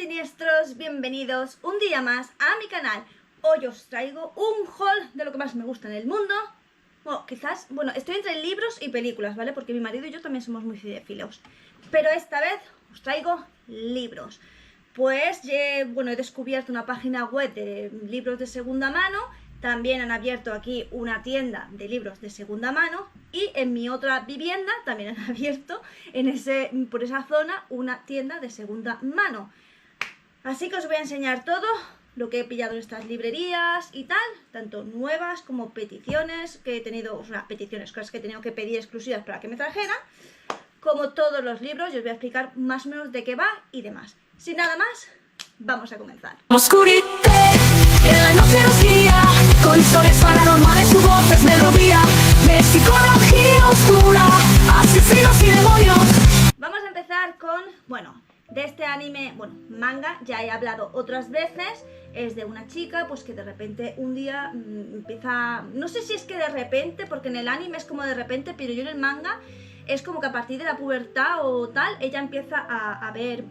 siniestros, bienvenidos un día más a mi canal. Hoy os traigo un haul de lo que más me gusta en el mundo. Bueno, estoy entre libros y películas, ¿vale? Porque mi marido y yo también somos muy cinéfilos. Pero esta vez os traigo libros. Pues, he descubierto una página web de libros de segunda mano. También han abierto aquí una tienda de libros de segunda mano. Y en mi otra vivienda también han abierto por esa zona una tienda de segunda mano. Así que os voy a enseñar todo lo que he pillado en estas librerías y tal, tanto nuevas como peticiones que he tenido, cosas que he tenido que pedir exclusivas para que me trajeran, como todos los libros. Y os voy a explicar más o menos de qué va y demás. Sin nada más, vamos a comenzar. Oscuridad, en la noche nos guía, con historias paranormales, su voz es melodía, de psicología oscura, asesinos y demonios. Vamos a empezar con, de este anime, manga, ya he hablado otras veces. Es de una chica, pues que de repente un día empieza, no sé si es que de repente, porque en el anime es como de repente, pero yo en el manga es como que a partir de la pubertad o tal, ella empieza a ver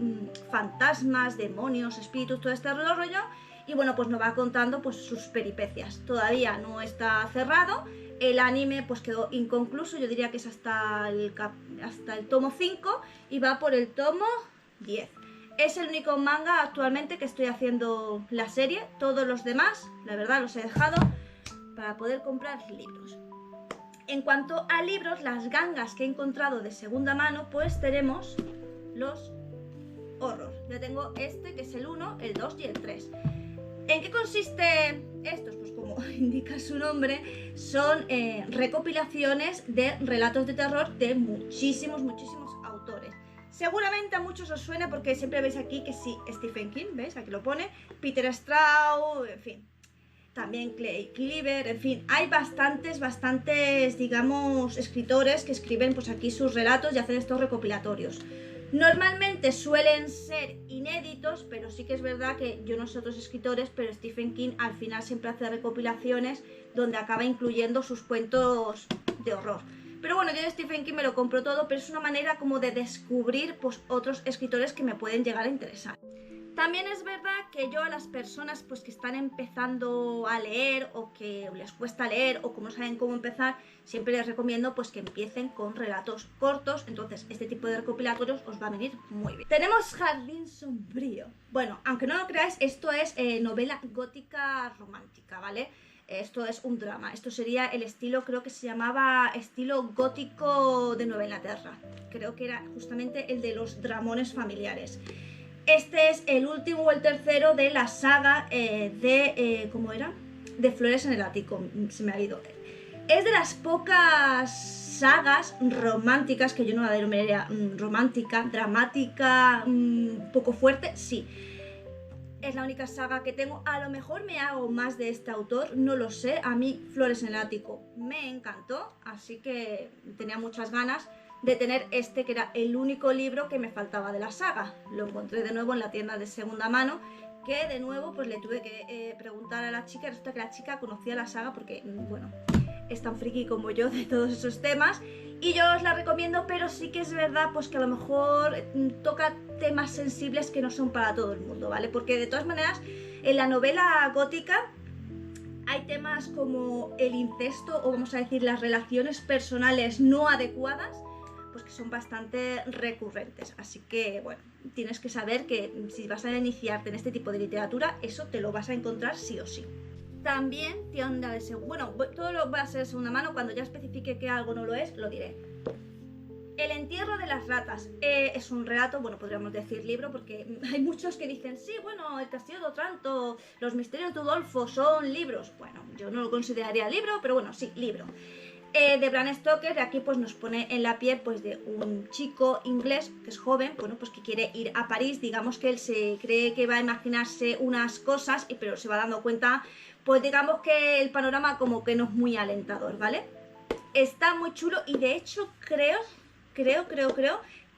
fantasmas, demonios, espíritus, todo este rollo, y pues nos va contando pues sus peripecias. Todavía no está cerrado, el anime pues quedó inconcluso, yo diría que es hasta el tomo 5 y va por el tomo 10. Es el único manga actualmente que estoy haciendo la serie. Todos los demás, la verdad, los he dejado para poder comprar libros. En cuanto a libros, las gangas que he encontrado de segunda mano, pues tenemos los horror. Ya tengo este, que es el 1, el 2 y el 3. ¿En qué consiste estos? Pues como indica su nombre, son recopilaciones de relatos de terror de muchísimos autores. Seguramente a muchos os suena porque siempre veis aquí que sí, Stephen King, ¿veis? Aquí lo pone, Peter Straub, en fin, también Clay Cleaver, en fin, hay bastantes, digamos, escritores que escriben pues aquí sus relatos y hacen estos recopilatorios. Normalmente suelen ser inéditos, pero sí que es verdad que yo no sé otros escritores, pero Stephen King al final siempre hace recopilaciones donde acaba incluyendo sus cuentos de horror. Pero yo de Stephen King me lo compro todo, pero es una manera como de descubrir pues otros escritores que me pueden llegar a interesar. También es verdad que yo a las personas pues que están empezando a leer o que les cuesta leer o que no saben cómo empezar, siempre les recomiendo pues que empiecen con relatos cortos. Entonces este tipo de recopilatorios os va a venir muy bien. Tenemos Jardín Sombrío. Aunque no lo creáis, esto es novela gótica romántica, ¿vale? Esto es un drama, esto sería el estilo, creo que se llamaba estilo gótico de Nueva Inglaterra. Creo que era justamente el de los dramones familiares. Este es el último o el tercero de la saga ¿cómo era? De Flores en el Ático, se me ha ido. Es de las pocas sagas románticas que yo no la denominaría romántica, dramática, poco fuerte, sí. Es la única saga que tengo. A lo mejor me hago más de este autor, no lo sé. A mí Flores en el Ático me encantó, así que tenía muchas ganas de tener este, que era el único libro que me faltaba de la saga. Lo encontré de nuevo en la tienda de segunda mano, que de nuevo pues le tuve que preguntar a la chica. Resulta que la chica conocía la saga porque, es tan friki como yo de todos esos temas. Y yo os la recomiendo, pero sí que es verdad pues que a lo mejor toca temas sensibles que no son para todo el mundo, ¿vale? Porque de todas maneras, en la novela gótica hay temas como el incesto, o vamos a decir las relaciones personales no adecuadas, pues que son bastante recurrentes. Así que, tienes que saber que si vas a iniciarte en este tipo de literatura, eso te lo vas a encontrar sí o sí. También tienda de segunda mano, todo lo va a ser de segunda mano. Cuando ya especifique que algo no lo es, lo diré. El entierro de las ratas es un relato, podríamos decir libro, porque hay muchos que dicen, sí, el castillo de Otranto, los misterios de Udolfo son libros. Yo no lo consideraría libro, pero sí, libro. De Bram Stoker, de aquí pues nos pone en la piel pues de un chico inglés que es joven, pues que quiere ir a París. Digamos que él se cree que va a imaginarse unas cosas, pero se va dando cuenta, pues digamos que el panorama como que no es muy alentador, ¿vale? Está muy chulo y de hecho creo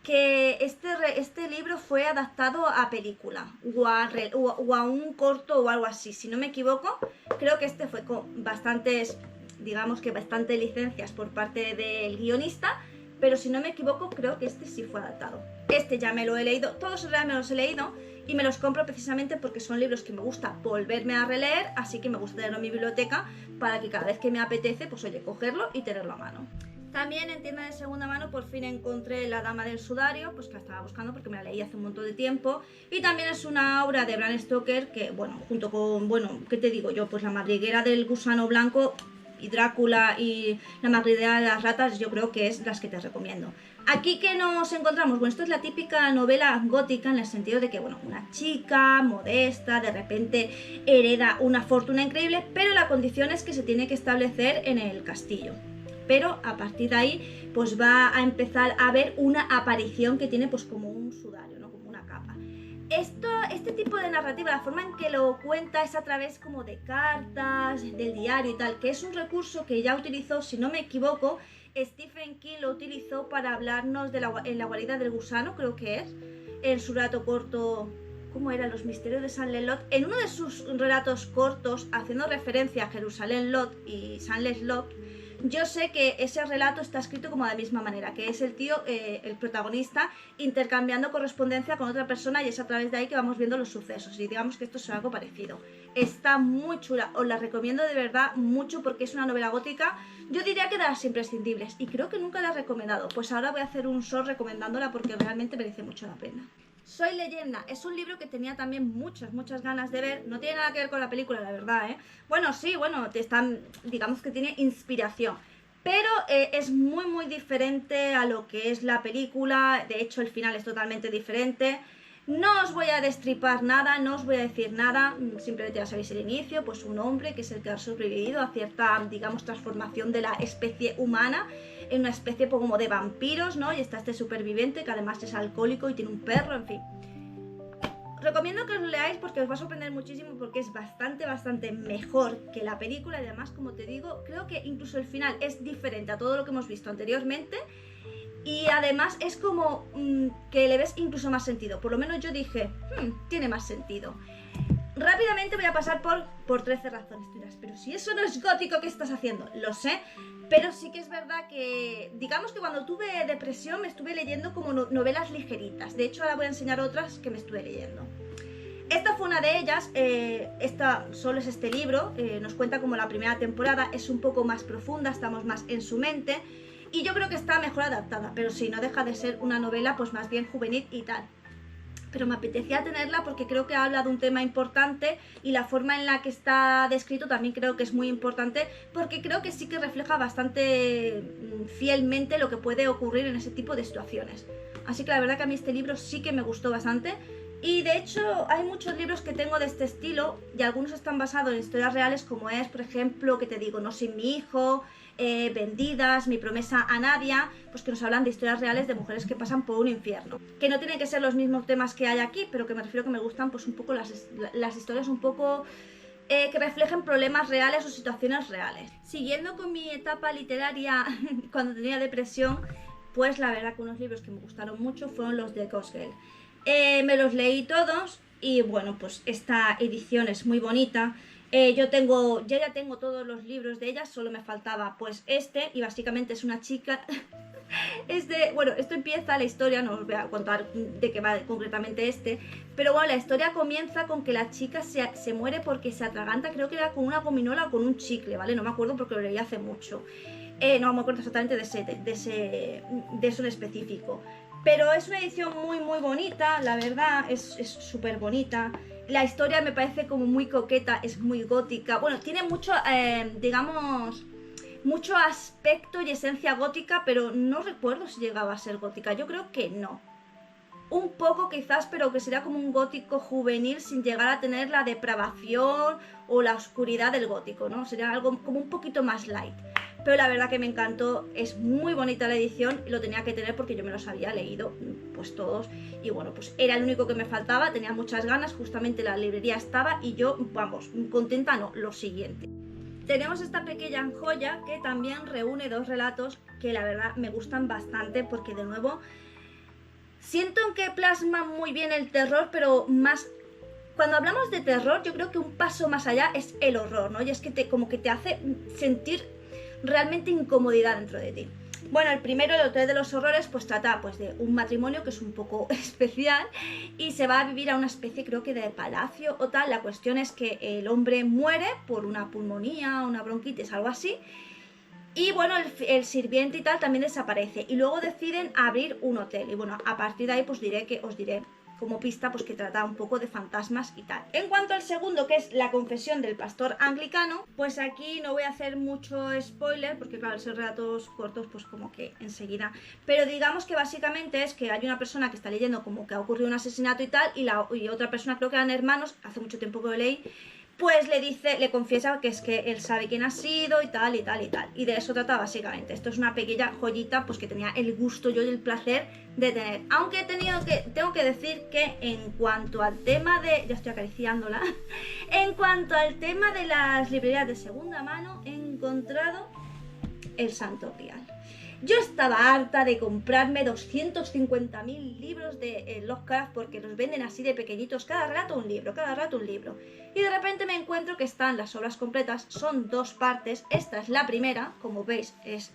que este libro fue adaptado a película o a un corto o algo así, si no me equivoco. Creo que este fue con bastantes licencias por parte del guionista, pero si no me equivoco creo que este sí fue adaptado. Este ya me lo he leído, todos me los he leído, y me los compro precisamente porque son libros que me gusta volverme a releer, así que me gusta tenerlo en mi biblioteca para que cada vez que me apetece, pues oye, cogerlo y tenerlo a mano. También en tienda de segunda mano por fin encontré La Dama del Sudario, pues que la estaba buscando porque me la leí hace un montón de tiempo. Y también es una obra de Bram Stoker que, bueno, junto con, bueno, ¿qué te digo yo? Pues La madriguera del gusano blanco y Drácula y La madriguera de las ratas, yo creo que es las que te recomiendo. Aquí que nos encontramos, bueno, esto es la típica novela gótica en el sentido de que, bueno, una chica modesta de repente hereda una fortuna increíble, pero la condición es que se tiene que establecer en el castillo. Pero a partir de ahí pues va a empezar a ver una aparición que tiene pues como un sudario, ¿no? Como una capa. Este tipo de narrativa, la forma en que lo cuenta es a través como de cartas, del diario y tal, que es un recurso que ya utilizó, si no me equivoco, Stephen King lo utilizó para hablarnos de en la guarida del gusano, creo que es, en su relato corto, ¿cómo era? Los misterios de Saint-Lelot. En uno de sus relatos cortos, haciendo referencia a Jerusalén Lot y Saint-Lelot, yo sé que ese relato está escrito como de la misma manera, que es el tío, el protagonista, intercambiando correspondencia con otra persona y es a través de ahí que vamos viendo los sucesos. Y digamos que esto es algo parecido. Está muy chula, os la recomiendo de verdad mucho porque es una novela gótica, yo diría que de las imprescindibles y creo que nunca la he recomendado. Pues ahora voy a hacer un short recomendándola porque realmente merece mucho la pena. Soy Leyenda es un libro que tenía también muchas ganas de ver. No tiene nada que ver con la película, la verdad, ¿eh? Bueno, sí, bueno, digamos que tiene inspiración. Pero es muy diferente a lo que es la película. De hecho, el final es totalmente diferente. No os voy a destripar nada, no os voy a decir nada. Simplemente ya sabéis el inicio, pues un hombre que es el que ha sobrevivido a cierta, digamos, transformación de la especie humana en una especie como de vampiros, ¿no? Y está este superviviente que además es alcohólico y tiene un perro, en fin. Recomiendo que os lo leáis porque os va a sorprender muchísimo porque es bastante mejor que la película y además, como te digo, creo que incluso el final es diferente a todo lo que hemos visto anteriormente y además es como que le ves incluso más sentido. Por lo menos yo dije, tiene más sentido. Rápidamente voy a pasar por 13 razones. Pero si eso no es gótico, ¿qué estás haciendo? Lo sé, pero sí que es verdad que, digamos que cuando tuve depresión me estuve leyendo como novelas ligeritas. De hecho, ahora voy a enseñar otras que me estuve leyendo. Esta fue una de ellas, solo es este libro, nos cuenta como la primera temporada, es un poco más profunda, estamos más en su mente y yo creo que está mejor adaptada, pero sí, no deja de ser una novela pues más bien juvenil y tal. Pero me apetecía tenerla porque creo que habla de un tema importante y la forma en la que está descrito también creo que es muy importante porque creo que sí que refleja bastante fielmente lo que puede ocurrir en ese tipo de situaciones. Así que la verdad que a mí este libro sí que me gustó bastante y de hecho hay muchos libros que tengo de este estilo y algunos están basados en historias reales como es, por ejemplo, que te digo, No sin mi hijo, Vendidas, Mi promesa a Nadia, pues que nos hablan de historias reales de mujeres que pasan por un infierno. Que no tienen que ser los mismos temas que hay aquí, pero que me refiero que me gustan pues un poco las historias un poco que reflejen problemas reales o situaciones reales. Siguiendo con mi etapa literaria cuando tenía depresión, pues la verdad que unos libros que me gustaron mucho fueron los de Ghost Girl. Me los leí todos y bueno, pues esta edición es muy bonita. Yo ya tengo todos los libros de ella, solo me faltaba pues este y básicamente es una chica. Bueno, esto empieza la historia, no os voy a contar de qué va concretamente pero bueno, la historia comienza con que la chica se muere porque se atraganta, creo que era con una gominola o con un chicle, ¿vale? No me acuerdo porque lo leí hace mucho. No me acuerdo exactamente de eso en específico. Pero es una edición muy bonita, la verdad, es súper bonita. La historia me parece como muy coqueta, es muy gótica. Bueno, tiene mucho, digamos, mucho aspecto y esencia gótica, pero no recuerdo si llegaba a ser gótica. Yo creo que no. Un poco quizás, pero que sería como un gótico juvenil sin llegar a tener la depravación o la oscuridad del gótico, ¿no? Sería algo como un poquito más light. Pero la verdad que me encantó, es muy bonita la edición, lo tenía que tener porque yo me los había leído pues todos y bueno, pues era el único que me faltaba, tenía muchas ganas, justamente la librería estaba y yo, vamos, contenta no, lo siguiente. Tenemos esta pequeña joya que también reúne dos relatos que la verdad me gustan bastante porque de nuevo siento que plasman muy bien el terror, pero más... Cuando hablamos de terror yo creo que un paso más allá es el horror, ¿no? Y es que como que te hace sentir realmente incomodidad dentro de ti. Bueno, el primero, el Hotel de los Horrores, pues trata pues de un matrimonio que es un poco especial y se va a vivir a una especie, creo que de palacio o tal. La cuestión es que el hombre muere por una pulmonía, una bronquitis, algo así. Y bueno, el sirviente y tal también desaparece. Y luego deciden abrir un hotel. Y bueno, a partir de ahí pues os diré como pista pues que trata un poco de fantasmas y tal. En cuanto al segundo, que es La confesión del pastor anglicano, pues aquí no voy a hacer mucho spoiler porque claro, al ser relatos cortos pues como que enseguida, pero digamos que básicamente es que hay una persona que está leyendo como que ha ocurrido un asesinato y tal, y otra persona, creo que eran hermanos, hace mucho tiempo que lo leí, pues le confiesa que es que él sabe quién ha sido y tal y tal y tal. Y de eso trata básicamente. Esto es una pequeña joyita pues que tenía el gusto yo y el placer de tener. Aunque tengo que decir que en cuanto al tema de... Ya estoy acariciándola. En cuanto al tema de las librerías de segunda mano, he encontrado el santo grial. Yo estaba harta de comprarme 250.000 libros de Lovecraft porque los venden así de pequeñitos, cada rato un libro, cada rato un libro. Y de repente me encuentro que están las obras completas, son 2 partes, esta es la primera, como veis, es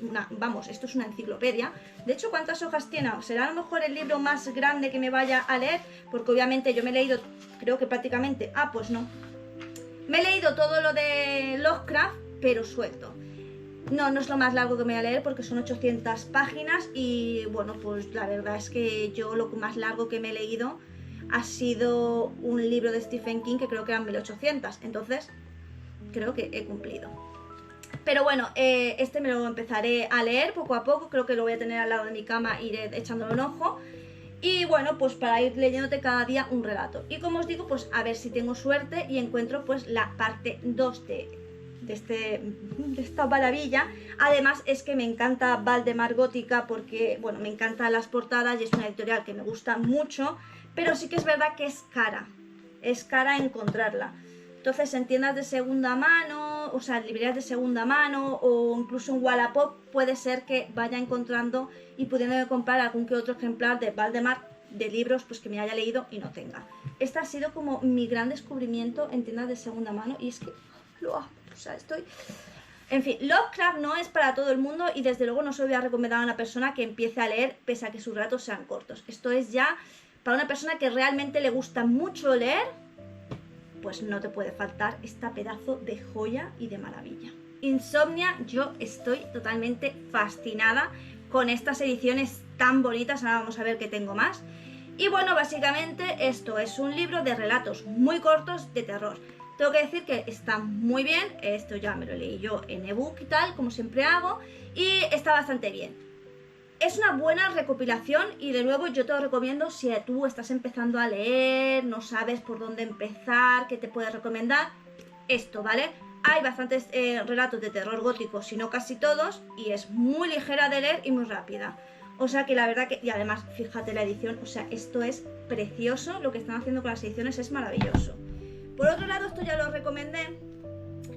una, vamos, esto es una enciclopedia. De hecho, ¿cuántas hojas tiene? ¿Será a lo mejor el libro más grande que me vaya a leer? Porque obviamente yo me he leído, creo que prácticamente, pues no. Me he leído todo lo de Lovecraft, pero suelto. No es lo más largo que me voy a leer porque son 800 páginas y bueno, pues la verdad es que yo lo más largo que me he leído ha sido un libro de Stephen King que creo que eran 1800, entonces creo que he cumplido. Pero bueno, este me lo empezaré a leer poco a poco, creo que lo voy a tener al lado de mi cama, iré echándole un ojo. Y bueno, pues para ir leyéndote cada día un relato. Y como os digo, pues a ver si tengo suerte y encuentro pues la parte 2 de esta maravilla. Además es que me encanta Valdemar Gótica porque, bueno, me encantan las portadas y es una editorial que me gusta mucho, pero sí que es verdad que es cara encontrarla. Entonces en tiendas de segunda mano, o sea, librerías de segunda mano o incluso en Wallapop puede ser que vaya encontrando y pudiendo comprar algún que otro ejemplar de Valdemar de libros pues que me haya leído y no tenga. Este ha sido como mi gran descubrimiento en tiendas de segunda mano y es que lo amo. O sea, en fin, Lovecraft no es para todo el mundo y desde luego no se lo voy a recomendar a una persona que empiece a leer pese a que sus relatos sean cortos. Esto es ya para una persona que realmente le gusta mucho leer, pues no te puede faltar esta pedazo de joya y de maravilla. Insomnia, yo estoy totalmente fascinada con estas ediciones tan bonitas. Ahora vamos a ver qué tengo más. Y bueno, básicamente esto es un libro de relatos muy cortos de terror. Tengo que decir que está muy bien, esto ya me lo leí yo en ebook y tal, como siempre hago, y está bastante bien. Es una buena recopilación y de nuevo yo te lo recomiendo si tú estás empezando a leer, no sabes por dónde empezar, qué te puedes recomendar, esto, ¿vale? Hay bastantes relatos de terror gótico, si no casi todos, y es muy ligera de leer y muy rápida. O sea que la verdad que, y además fíjate la edición, o sea, esto es precioso, lo que están haciendo con las ediciones es maravilloso. Por otro lado, esto ya lo recomendé,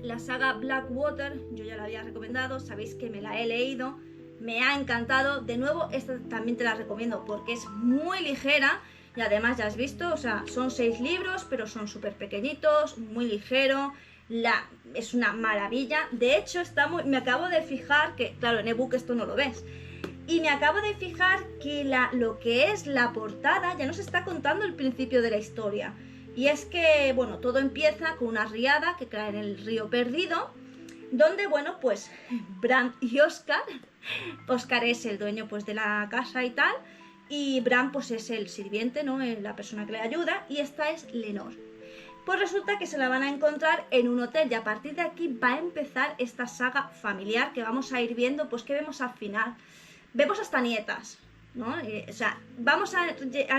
la saga Blackwater, yo ya la había recomendado, sabéis que me la he leído, me ha encantado. De nuevo, esta también te la recomiendo porque es muy ligera y además ya has visto, o sea, son 6 libros, pero son súper pequeñitos, muy ligero, es una maravilla. De hecho, me acabo de fijar que, claro, en ebook esto no lo ves, y me acabo de fijar que lo que es la portada ya nos está contando el principio de la historia. Y es que, bueno, todo empieza con una riada que cae en el río Perdido, donde, bueno, pues Bran y Oscar es el dueño pues de la casa y tal, y Bran pues es el sirviente, ¿no? La persona que le ayuda, y esta es Lenor. Pues resulta que se la van a encontrar en un hotel y a partir de aquí va a empezar esta saga familiar que vamos a ir viendo, pues que vemos al final. Vemos hasta nietas, ¿no? O sea, vamos a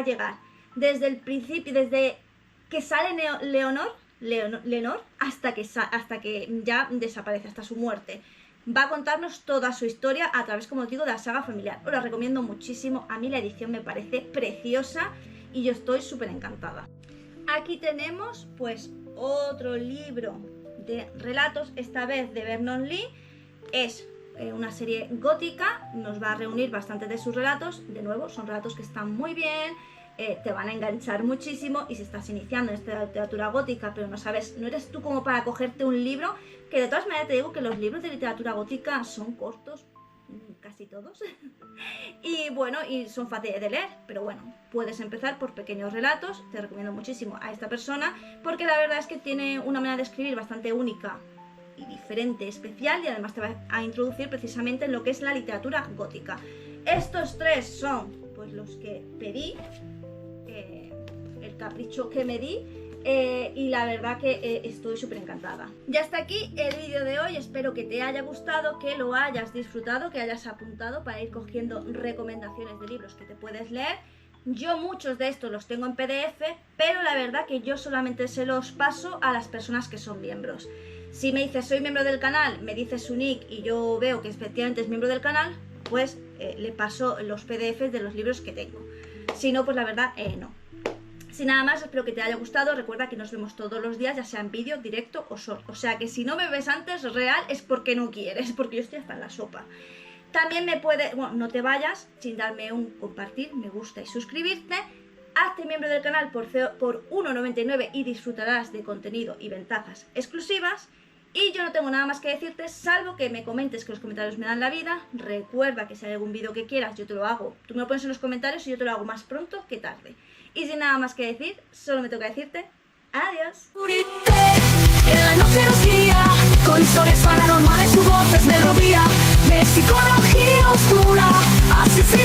llegar desde el principio, desde que sale Lenor hasta que ya desaparece, hasta su muerte. Va a contarnos toda su historia a través, como os digo, de la saga familiar. Os la recomiendo muchísimo, a mí la edición me parece preciosa y yo estoy súper encantada. Aquí tenemos pues otro libro de relatos, esta vez de Vernon Lee. Es una serie gótica, nos va a reunir bastantes de sus relatos. De nuevo, son relatos que están muy bien, te van a enganchar muchísimo. Y si estás iniciando en esta literatura gótica pero no sabes, no eres tú como para cogerte un libro, que de todas maneras te digo que los libros de literatura gótica son cortos, casi casi todos. Y bueno, y son fáciles de leer, pero bueno, puedes empezar por pequeños relatos. Te recomiendo muchísimo a esta persona porque la verdad es que tiene una manera de escribir bastante única y diferente, especial, y además te va a introducir precisamente en lo que es la literatura gótica. Estos tres son pues los que pedí, el capricho que me di. Y la verdad que estoy súper encantada. Ya está aquí el vídeo de hoy, espero que te haya gustado, que lo hayas disfrutado, que hayas apuntado para ir cogiendo recomendaciones de libros que te puedes leer. Yo muchos de estos los tengo en PDF, pero la verdad que yo solamente se los paso a las personas que son miembros. Si me dices soy miembro del canal, me dices su nick y yo veo que efectivamente es miembro del canal, pues le paso los PDFs de los libros que tengo. Si no, pues la verdad no. Sin nada más, espero que te haya gustado. Recuerda que nos vemos todos los días, ya sea en vídeo, directo o short. O sea que si no me ves antes, real, es porque no quieres, porque yo estoy hasta en la sopa. También me puedes, bueno, no te vayas sin darme un compartir, me gusta y suscribirte. Hazte miembro del canal por 1,99 y disfrutarás de contenido y ventajas exclusivas. Y yo no tengo nada más que decirte, salvo que me comentes, que los comentarios me dan la vida. Recuerda que si hay algún vídeo que quieras, yo te lo hago. Tú me lo pones en los comentarios y yo te lo hago más pronto que tarde. Y sin nada más que decir, solo me toca decirte adiós. En la noche nos guía, con historias paranormales, su voz es melodía de psicología oscura, asesina.